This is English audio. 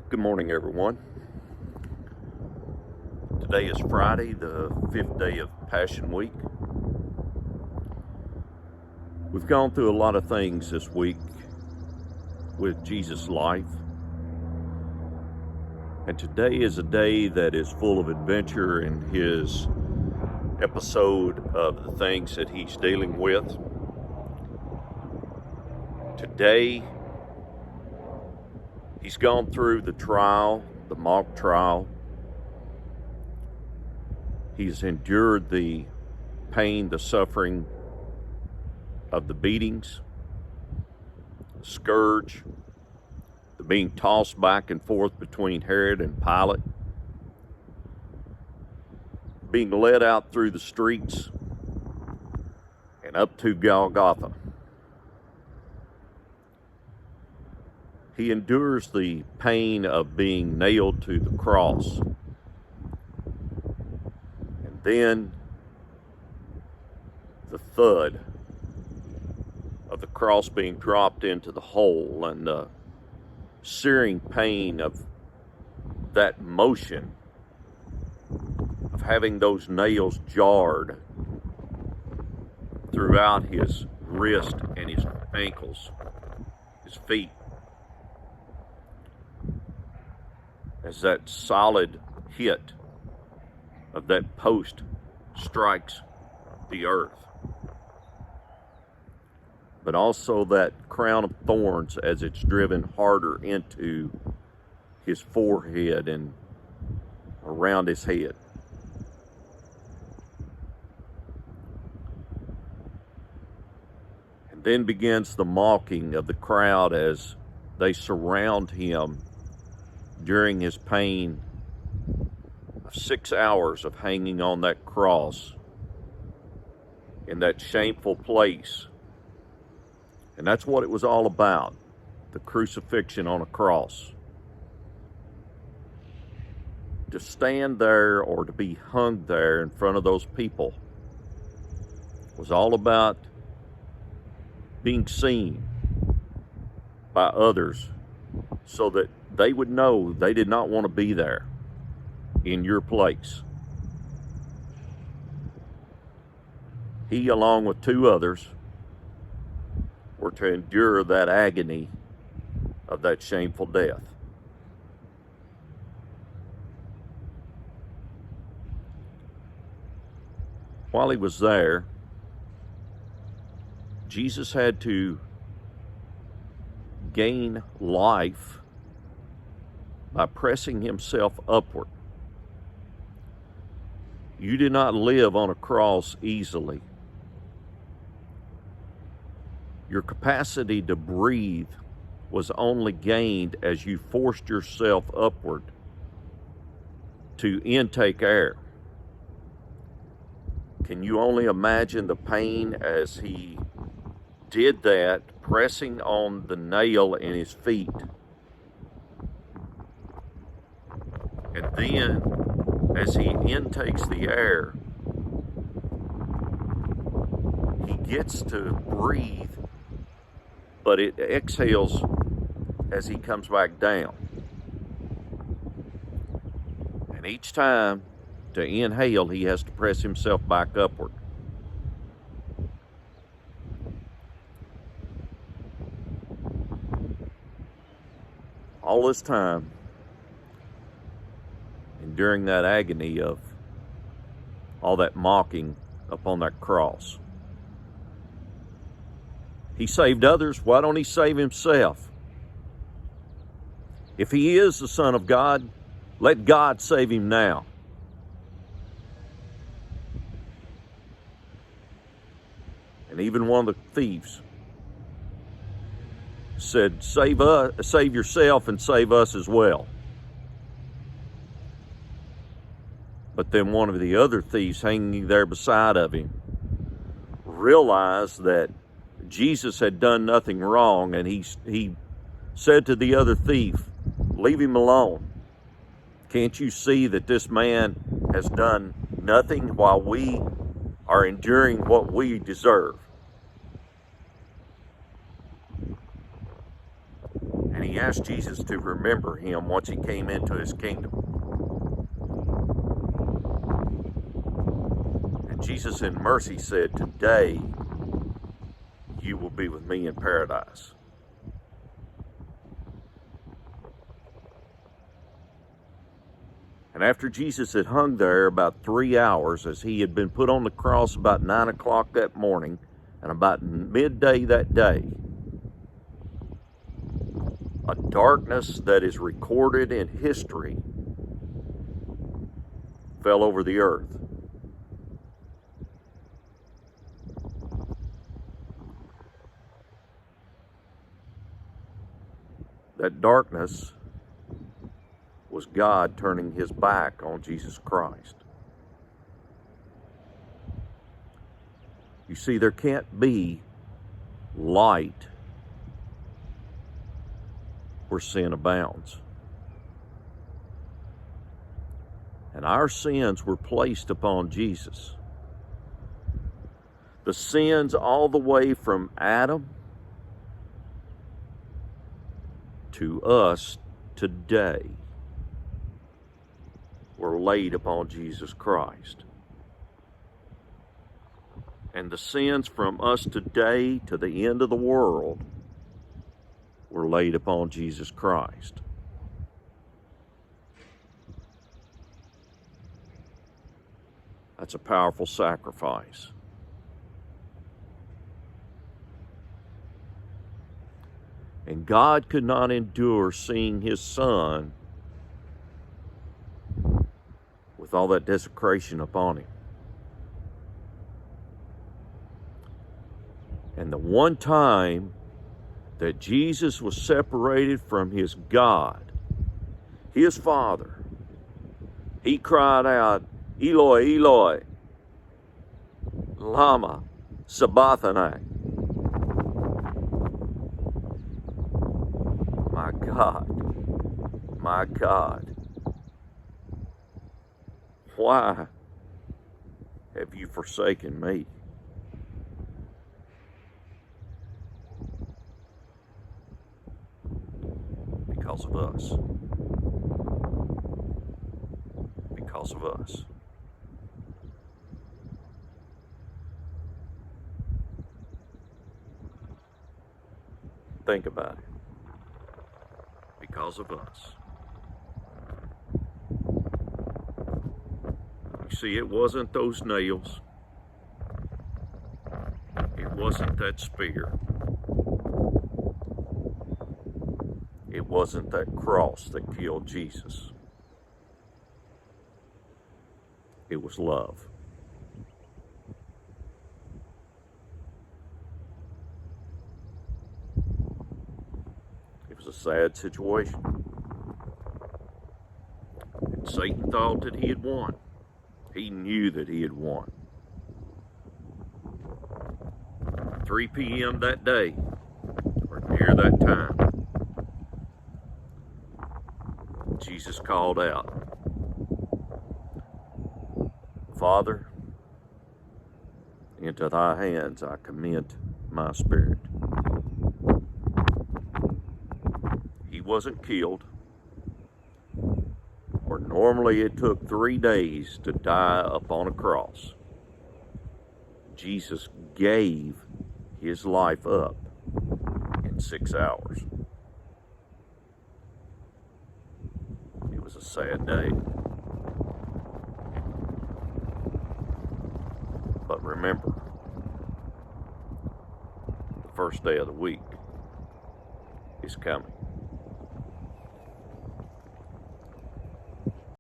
Good morning, everyone. Today is Friday, the 5th day of Passion Week. We've gone through a lot of things this week with Jesus' life. And today is a day that is full of adventure in his episode of the things that he's dealing with. Today, he's gone through the trial, the mock trial. He's endured the pain, the suffering of the beatings, the scourge, the being tossed back and forth between Herod and Pilate, being led out through the streets and up to Golgotha. He endures the pain of being nailed to the cross. And then the thud of the cross being dropped into the hole and the searing pain of that motion of having those nails jarred throughout his wrist and his ankles, his feet. As that solid hit of that post strikes the earth. But also that crown of thorns as it's driven harder into his forehead and around his head. And then begins the mocking of the crowd as they surround him during his pain of 6 hours of hanging on that cross in that shameful place. And that's what it was all about, the crucifixion on a cross. To stand there or to be hung there in front of those people was all about being seen by others so that they would know they did not want to be there in your place. He, along with two others, were to endure that agony of that shameful death. While he was there, Jesus had to gain life by pressing himself upward. You did not live on a cross easily. Your capacity to breathe was only gained as you forced yourself upward to intake air. Can you only imagine the pain as he did that, pressing on the nail in his feet? And then, as he intakes the air, he gets to breathe, but it exhales as he comes back down. And each time to inhale, he has to press himself back upward. All this time, during that agony of all that mocking upon that cross. He saved others. Why don't he save himself? If he is the Son of God, let God save him now. And even one of the thieves said, save yourself and save us as well. But then one of the other thieves hanging there beside of him realized that Jesus had done nothing wrong, and he said to the other thief, leave him alone. Can't you see that this man has done nothing while we are enduring what we deserve? And he asked Jesus to remember him once he came into his kingdom. And Jesus in mercy said, "Today you will be with me in paradise." And after Jesus had hung there about 3 hours, as he had been put on the cross about 9 o'clock that morning and about midday that day, a darkness that is recorded in history fell over the earth. That darkness was God turning his back on Jesus Christ. You see, there can't be light where sin abounds. And our sins were placed upon Jesus. The sins all the way from Adam to us today were laid upon Jesus Christ. And the sins from us today to the end of the world were laid upon Jesus Christ. That's a powerful sacrifice. And God could not endure seeing his Son with all that desecration upon him. And the one time that Jesus was separated from his God, his Father, he cried out, "Eloi, Eloi, lama sabachthani." My God, why have you forsaken me? Because of us. Because of us. Think about it. Because of us. You see, it wasn't those nails. It wasn't that spear. It wasn't that cross that killed Jesus. It was love. It was a sad situation. And Satan thought that he had won. He knew that he had won. 3 p.m. that day, or near that time, Jesus called out, "Father, into thy hands I commend my spirit." He wasn't killed, or normally it took 3 days to die upon a cross. Jesus gave his life up in 6 hours. It was a sad day. But remember, the first day of the week is coming.